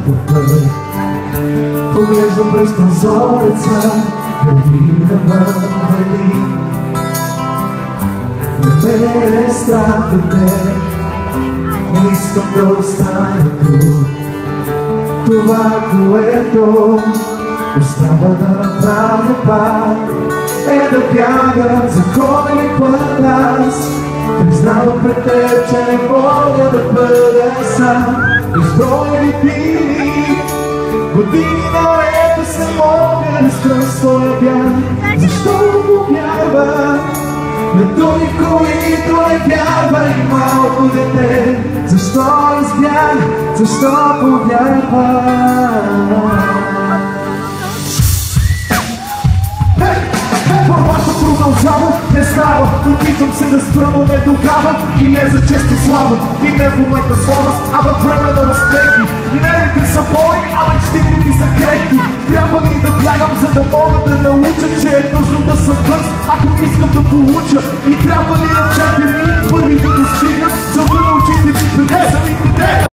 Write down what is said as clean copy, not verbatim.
път. Поглеждам през прозореца, градина въвали. Не ме е страх от теб, не искам да остана тук. Това, което остава да направя пак, е да бягам за кой път аз. Признавам пред теб, че не мога да бъда сам. Изброени години наред се мога да спрем своя бяг. Защо повярвам на думи, които не вярва и малко дете? Защо избягам, защо повярвам? Борбата продължава, не става. Опитвам се да спра, но не тогава. И не за честа слава, и не в момента слабост, а във време на разпети. Нервите са боли, а мечтите ми са крехки. Трябва ли да бягам, за да мога да науча, че е нужно да съм бърз, ако искам да получа? И трябва ли да чакам и първи да достигна, за да научите ми преди самите те?